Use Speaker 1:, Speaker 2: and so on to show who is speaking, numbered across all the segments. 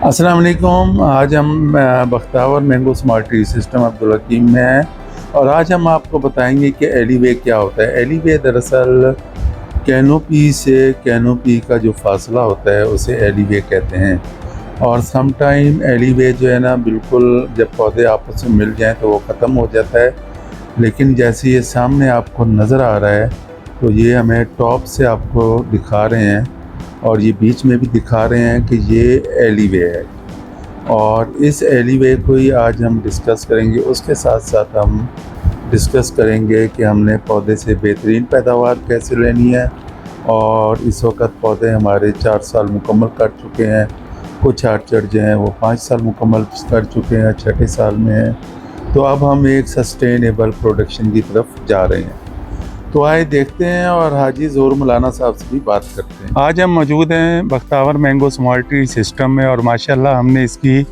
Speaker 1: अस्सलाम वालेकुम। आज हम Bakhtawar mango smart tree system Abdul Hakeem में हैं और आज हम आपको बताएंगे कि एलीवे क्या होता है। एलीवे दरअसल कैनोपी से कैनोपी का जो फासला होता है उसे एलीवे कहते हैं। और सम टाइम एलीवे जो है ना, बिल्कुल जब पौधे आपस में मिल जाएं तो वो ख़त्म हो जाता है, लेकिन जैसे ये सामने आपको नज़र आ रहा है तो ये हमें टॉप से आपको दिखा रहे हैं और ये बीच में भी दिखा रहे हैं कि ये एलीवे है। और इस एलीवे को ही आज हम डिस्कस करेंगे। उसके साथ साथ हम डिस्कस करेंगे कि हमने पौधे से बेहतरीन पैदावार कैसे लेनी है। और इस वक्त पौधे हमारे 4 साल मुकम्मल कर चुके हैं, कुछ आर्चर्ड जो हैं वो 5 साल मुकम्मल कर चुके हैं, छठे साल में हैं। तो अब हम एक सस्टेनेबल प्रोडक्शन की तरफ जा रहे हैं। तो आए देखते हैं और हाजी ज़ोर मौलाना साहब से भी बात करते हैं। आज हम मौजूद हैं Bakhtawar mango smart tree system में और माशाल्लाह हमने इसकी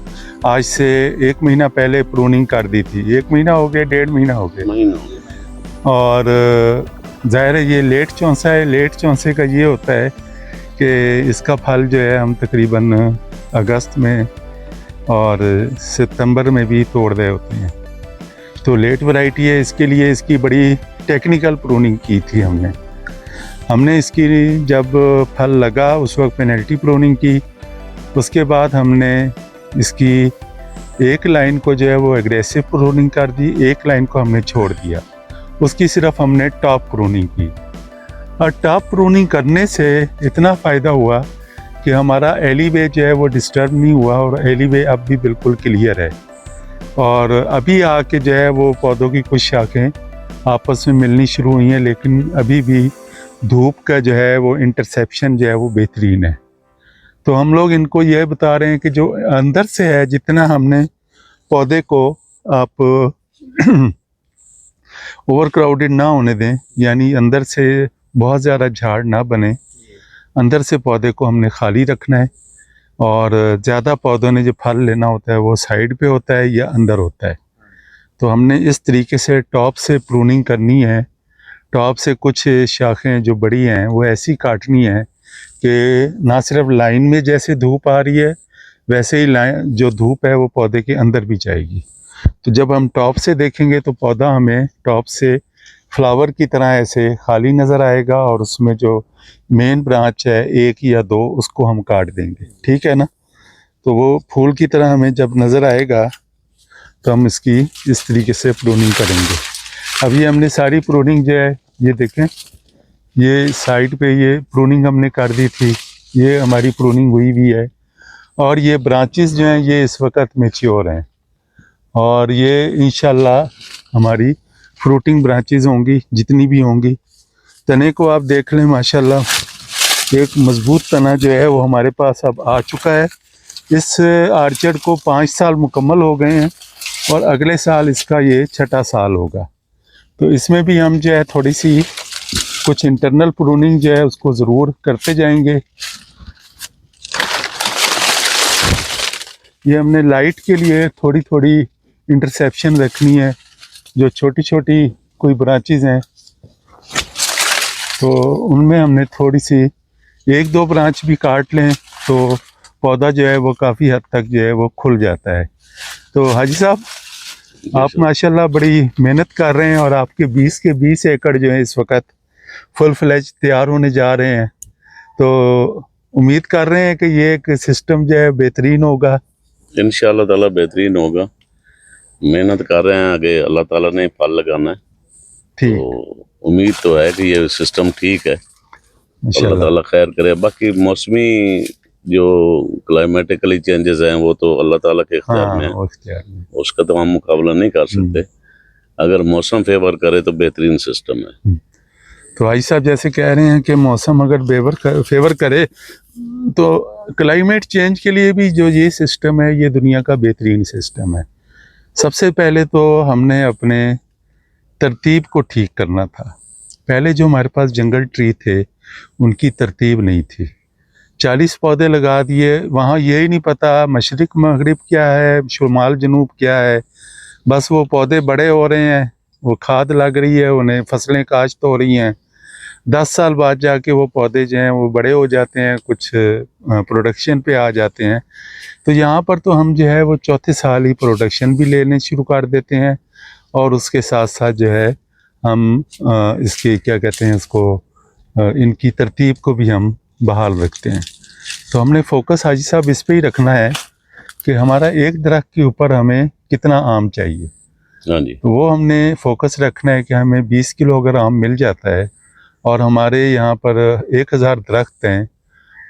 Speaker 1: आज से 1 महीना पहले प्रूनिंग कर दी थी। 1 महीना हो गया, 1.5 महीना हो गया। और ज़ाहिर है ये लेट चौंसा है। लेट चौंसे का ये होता है कि इसका फल जो है हम तकरीबन अगस्त में और सितंबर में भी तोड़ रहे होते हैं। तो लेट वैरायटी है, इसके लिए इसकी बड़ी टेक्निकल प्रूनिंग की थी हमने इसकी जब फल लगा उस वक्त पेनल्टी प्रूनिंग की। उसके बाद हमने इसकी एक लाइन को जो है वो एग्रेसिव प्रूनिंग कर दी, एक लाइन को हमने छोड़ दिया। उसकी सिर्फ हमने टॉप प्रूनिंग की और टॉप प्रूनिंग करने से इतना फ़ायदा हुआ कि हमारा एलीवे जो है वो डिस्टर्ब नहीं हुआ और एलीवे अब भी बिल्कुल क्लियर है। और अभी आके जो है वो पौधों की कुछ शाखें आपस में मिलनी शुरू हुई हैं, लेकिन अभी भी धूप का जो है वो इंटरसेप्शन जो है वो बेहतरीन है। तो हम लोग इनको यह बता रहे हैं कि जो अंदर से है, जितना हमने पौधे को आप ओवर क्राउडेड ना होने दें, यानी अंदर से बहुत ज़्यादा झाड़ ना बने, अंदर से पौधे को हमने खाली रखना है। और ज़्यादा पौधों ने जो फल लेना होता है वो साइड पे होता है या अंदर होता है। तो हमने इस तरीके से टॉप से प्रूनिंग करनी है। टॉप से कुछ शाखें जो बड़ी हैं वो ऐसी काटनी है कि ना सिर्फ लाइन में जैसे धूप आ रही है वैसे ही लाइन जो धूप है वो पौधे के अंदर भी जाएगी। तो जब हम टॉप से देखेंगे तो पौधा हमें टॉप से फ्लावर की तरह ऐसे खाली नज़र आएगा और उसमें जो मेन ब्रांच है 1 या 2 उसको हम काट देंगे, ठीक है ना। तो वो फूल की तरह हमें जब नज़र आएगा तो हम इसकी इस तरीके से प्रूनिंग करेंगे। अभी हमने सारी प्रूनिंग जो है ये देखें, ये साइड पे ये प्रूनिंग हमने कर दी थी, ये हमारी प्रूनिंग हुई भी है। और ये ब्रांचेस जो हैं ये इस वक्त मैच्योर हैं और ये इंशाल्लाह हमारी फ्रूटिंग ब्रांचेस होंगी जितनी भी होंगी। तने को आप देख लें, माशाल्लाह एक मज़बूत तना जो है वो हमारे पास अब आ चुका है। इस आर्चर्ड को 5 साल मुकम्मल हो गए हैं और अगले साल इसका ये 6ठा साल होगा। तो इसमें भी हम जो है थोड़ी सी कुछ इंटरनल प्रूनिंग जो है उसको ज़रूर करते जाएंगे। ये हमने लाइट के लिए थोड़ी थोड़ी इंटरसेप्शन रखनी है। जो छोटी छोटी कोई ब्रांचेस हैं तो उनमें हमने थोड़ी सी 1-2 ब्रांच भी काट लें तो पौधा जो है वो काफ़ी हद तक जो है वो खुल जाता है। तो हाजी साहब, आप माशाल्लाह बड़ी मेहनत कर रहे हैं और आपके 20 के 20 एकड़ जो है इस वक्त फुल फ्लैज तैयार होने जा रहे हैं। तो उम्मीद कर रहे हैं कि ये एक सिस्टम जो है बेहतरीन होगा।
Speaker 2: इंशाअल्लाह ताला बेहतरीन होगा। मेहनत कर रहे हैं, आगे अल्लाह ताला ने फल लगाना है।
Speaker 1: ठीक,
Speaker 2: तो उम्मीद तो है कि ये सिस्टम ठीक है, अल्लाह
Speaker 1: इंशाल्लाह।
Speaker 2: ताला खैर करे। बाकी मौसमी जो क्लाइमेटिकली चेंजेस हैं वो तो अल्लाह ताला के इख्तियार में है,
Speaker 1: हाँ, इख्तियार में।
Speaker 2: उसका तो हम मुकाबला नहीं कर सकते। अगर मौसम फेवर करे तो बेहतरीन सिस्टम है।
Speaker 1: तो भाई साहब जैसे कह रहे हैं कि मौसम अगर फेवर करे तो क्लाइमेट चेंज के लिए भी जो ये सिस्टम है ये दुनिया का बेहतरीन सिस्टम है। सबसे पहले तो हमने अपने तरतीब को ठीक करना था। पहले जो हमारे पास जंगल ट्री थे उनकी तरतीब नहीं थी। 40 पौधे लगा दिए, वहाँ यही नहीं पता मशरिक मगरिब क्या है, शुमाल जनूब क्या है। बस वो पौधे बड़े हो रहे हैं, वो खाद लग रही है, उन्हें फसलें काश्त हो रही हैं, 10 साल बाद जाके वो पौधे जो हैं वो बड़े हो जाते हैं, कुछ प्रोडक्शन पे आ जाते हैं। तो यहाँ पर तो हम जो है वो चौथे साल ही प्रोडक्शन भी लेने शुरू कर देते हैं, और उसके साथ साथ जो है हम इसके क्या कहते हैं इसको इनकी तरतीब को भी हम बहाल रखते हैं। तो हमने फोकस हाजी साहब इस पे ही रखना है कि हमारा एक दरख्त के ऊपर हमें कितना आम चाहिए।
Speaker 2: हाँ जी।
Speaker 1: तो वो हमने फोकस रखना है कि हमें 20 किलो अगर आम मिल जाता है, और हमारे यहाँ पर 1000 दरख्त हैं,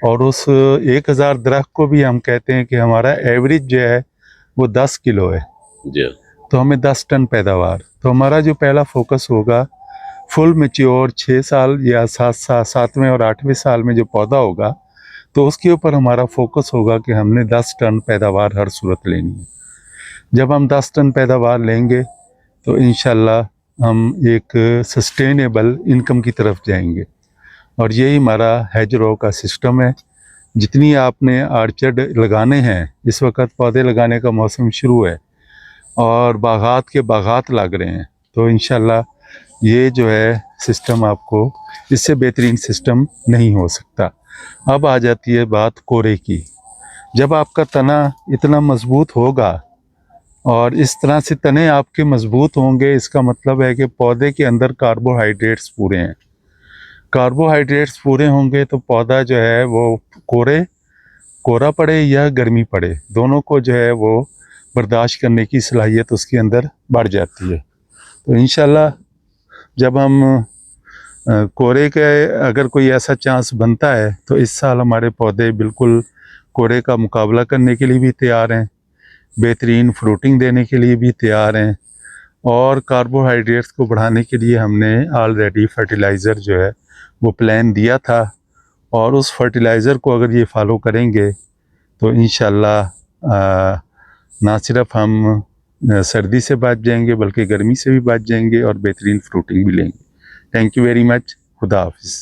Speaker 1: और उस 1000 दरख्त को भी हम कहते हैं कि हमारा एवरेज जो है वो 10 किलो है,
Speaker 2: जी।
Speaker 1: तो हमें 10 टन पैदावार। तो हमारा जो पहला फोकस होगा फुल मैच्योर 6 साल या 7वें और 8वें साल में जो पौधा होगा, तो उसके ऊपर हमारा फोकस होगा कि हमने 10 टन पैदावार हर सूरत लेनी है। जब हम 10 टन पैदावार लेंगे तो इंशाल्लाह हम एक सस्टेनेबल इनकम की तरफ जाएंगे, और यही हमारा हेजरो का सिस्टम है। जितनी आपने आर्चर्ड लगाने हैं, इस वक्त पौधे लगाने का मौसम शुरू है और बागात के बागात लग रहे हैं, तो इंशाल्लाह ये जो है सिस्टम आपको इससे बेहतरीन सिस्टम नहीं हो सकता। अब आ जाती है बात कोरे की। जब आपका तना इतना मजबूत होगा और इस तरह से तने आपके मजबूत होंगे, इसका मतलब है कि पौधे के अंदर कार्बोहाइड्रेट्स पूरे हैं। कार्बोहाइड्रेट्स पूरे होंगे तो पौधा जो है वो कोरा पड़े या गर्मी पड़े, दोनों को जो है वो बर्दाश्त करने की सलाहियत उसके अंदर बढ़ जाती है। तो इंशाल्लाह जब हम कोरे के अगर कोई ऐसा चांस बनता है तो इस साल हमारे पौधे बिल्कुल कोरे का मुकाबला करने के लिए भी तैयार हैं, बेहतरीन फ्रूटिंग देने के लिए भी तैयार हैं, और कार्बोहाइड्रेट्स को बढ़ाने के लिए हमने ऑलरेडी फर्टिलाइज़र जो है वो प्लान दिया था, और उस फर्टिलाइज़र को अगर ये फॉलो करेंगे तो इंशाल्लाह ना सिर्फ हम सर्दी से बच जाएंगे बल्कि गर्मी से भी बच जाएंगे और बेहतरीन फ्रूटिंग भी लेंगे। Thank you very much. खुदा हाफिज़।